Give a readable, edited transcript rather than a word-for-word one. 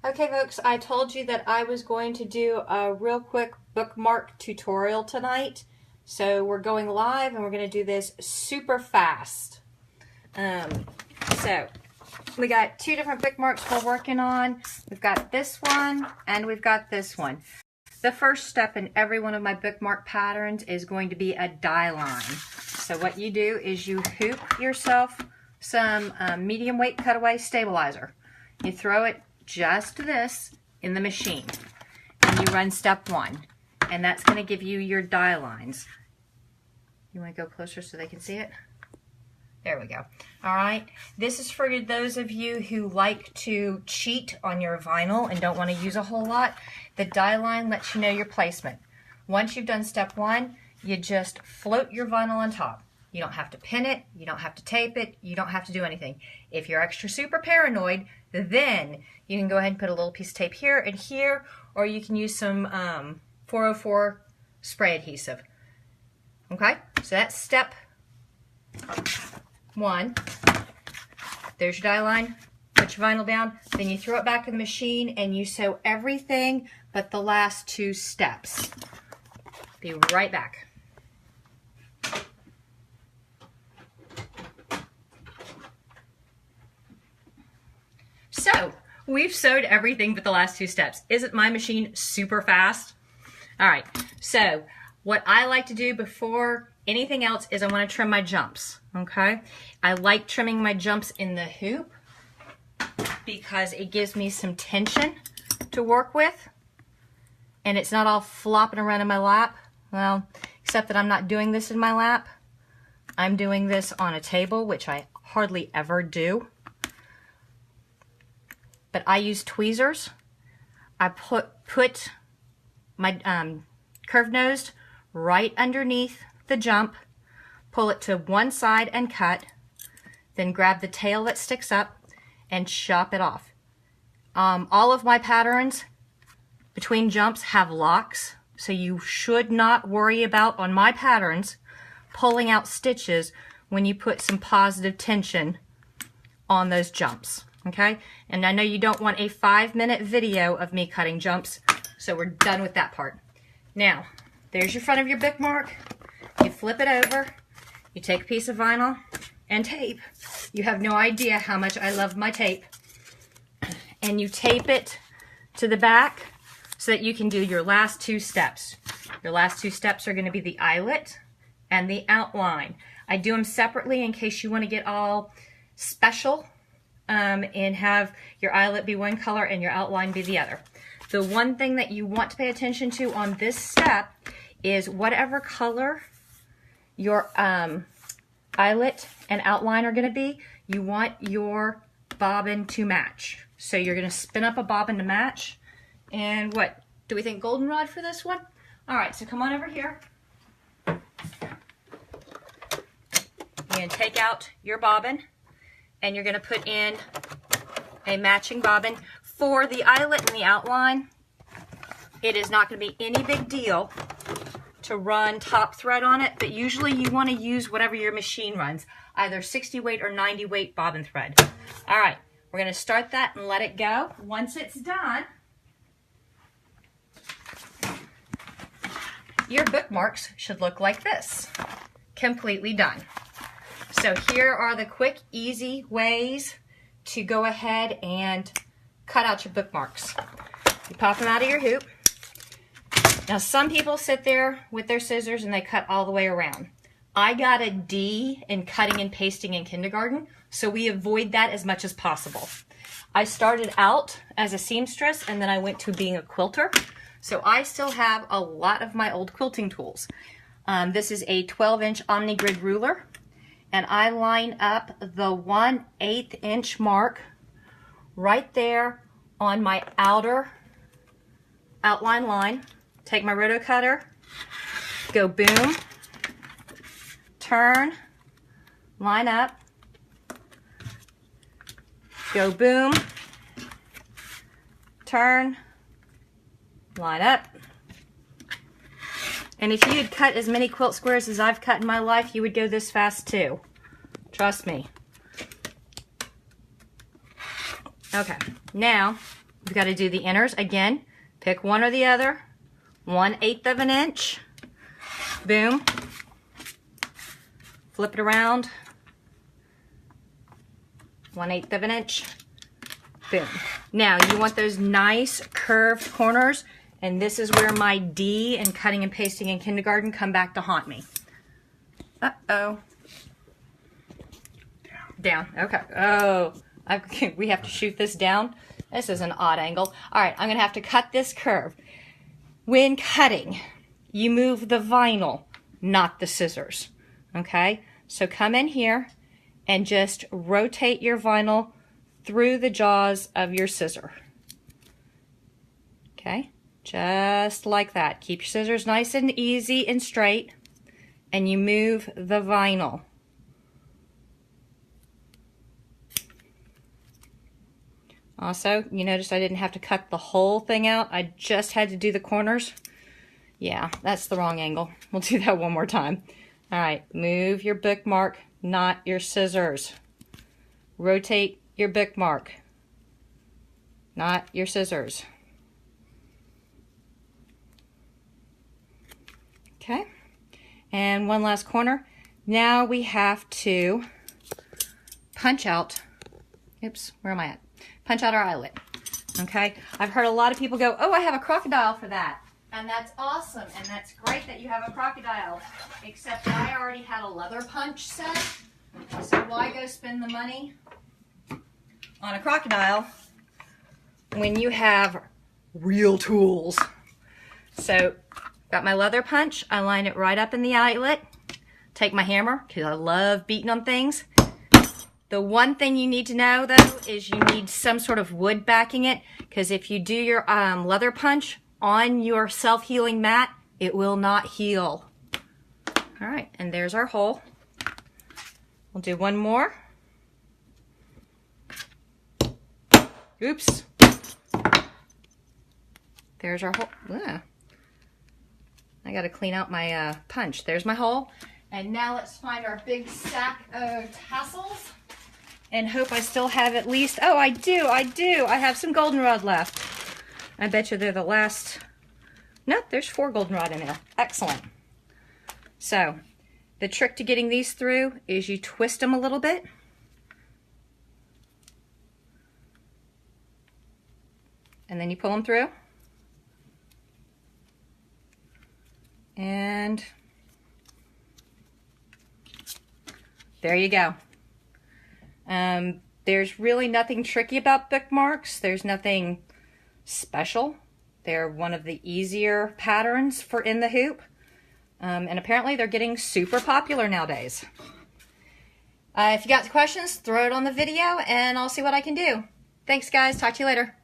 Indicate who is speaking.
Speaker 1: Okay folks, I told you that I was going to do a real quick bookmark tutorial tonight. So we're going live and we're going to do this super fast. So we got two different bookmarks we're working on. We've got this one and we've got this one. The first step in every one of my bookmark patterns is going to be a die line. So what you do is you hoop yourself some medium weight cutaway stabilizer. You throw it just this in the machine and you run step one, and that's going to give you your die lines. You want to go closer so they can see it? There we go. All right, this is for those of you who like to cheat on your vinyl and don't want to use a whole lot. The die line lets you know your placement. Once you've done step one, you just float your vinyl on top. You don't have to pin it, you don't have to tape it, you don't have to do anything. If you're extra super paranoid, then you can go ahead and put a little piece of tape here and here, or you can use some 404 spray adhesive. Okay, so that's step one. There's your die line. Put your vinyl down, then you throw it back in the machine and you sew everything but the last two steps. Be right back. So, we've sewed everything but the last two steps. Isn't my machine super fast? All right, so what I like to do before anything else is I want to trim my jumps, okay? I like trimming my jumps in the hoop because it gives me some tension to work with and it's not all flopping around in my lap. Well, except that I'm not doing this in my lap. I'm doing this on a table, which I hardly ever do. But I use tweezers. I put my curved nosed right underneath the jump, pull it to one side and cut, then grab the tail that sticks up and chop it off. All of my patterns between jumps have locks, so you should not worry about, on my patterns, pulling out stitches when you put some positive tension on those jumps. Okay, and I know you don't want a 5-minute video of me cutting jumps, so we're done with that part. Now, there's your front of your bookmark. You flip it over, you take a piece of vinyl and tape. You have no idea how much I love my tape. And you tape it to the back so that you can do your last two steps. Your last two steps are going to be the eyelet and the outline. I do them separately in case you want to get all special. And have your eyelet be one color and your outline be the other. The one thing that you want to pay attention to on this step is whatever color your eyelet and outline are going to be, you want your bobbin to match. So you're going to spin up a bobbin to match. And what do we think, goldenrod for this one? All right, so come on over here. You're going to take out your bobbin. And you're going to put in a matching bobbin. For the eyelet and the outline, it is not going to be any big deal to run top thread on it, but usually you want to use whatever your machine runs, either 60 weight or 90 weight bobbin thread. All right, we're going to start that and let it go. Once it's done, your bookmarks should look like this, completely done. So here are the quick, easy ways to go ahead and cut out your bookmarks. You pop them out of your hoop. Now some people sit there with their scissors and they cut all the way around. I got a D in cutting and pasting in kindergarten, so we avoid that as much as possible. I started out as a seamstress and then I went to being a quilter, so I still have a lot of my old quilting tools. This is a 12-inch Omni-Grid ruler. And I line up the 1/8 inch mark right there on my outer outline line. Take my roto cutter, go boom, turn, line up, go boom, turn, line up. And if you had cut as many quilt squares as I've cut in my life, you would go this fast too. Trust me. Okay, now We've got to do the inners. Again, pick one or the other. 1/8 of an inch. Boom. Flip it around. 1/8 of an inch. Boom. Now you want those nice curved corners, and this is where my D and cutting and pasting in kindergarten come back to haunt me. Uh-oh. Down. Okay. Oh, we have to shoot this down. This is an odd angle. All right, I'm going to have to cut this curve. When cutting, you move the vinyl, not the scissors. Okay? So come in here and just rotate your vinyl through the jaws of your scissor. Okay? Just like that. Keep your scissors nice and easy and straight, and you move the vinyl. Also, you noticed I didn't have to cut the whole thing out. I just had to do the corners. Yeah, that's the wrong angle. We'll do that one more time. All right, move your bookmark, not your scissors. Rotate your bookmark, not your scissors. Okay, and one last corner. Now we have to punch out, oops, where am I at? Punch out our eyelet. Okay, I've heard a lot of people go, oh, I have a crocodile for that. And that's awesome, and that's great that you have a crocodile, except I already had a leather punch set, so why go spend the money on a crocodile when you have real tools? So, got my leather punch, I line it right up in the eyelet, take my hammer, because I love beating on things. The one thing you need to know, though, is you need some sort of wood backing it, because if you do your leather punch on your self-healing mat, it will not heal. All right, and there's our hole. We'll do one more. Oops. There's our hole. Yeah. I got to clean out my punch. There's my hole. And now let's find our big stack of tassels and hope I still have at least, oh, I do. I have some goldenrod left. I bet you they're the last, no, there's 4 goldenrod in there. Excellent. So, the trick to getting these through is you twist them a little bit. And then you pull them through. And there you go. There's really nothing tricky about bookmarks. There's nothing special. They're one of the easier patterns for in the hoop. And apparently they're getting super popular nowadays. If you got questions, throw it on the video and I'll see what I can do. Thanks guys, talk to you later.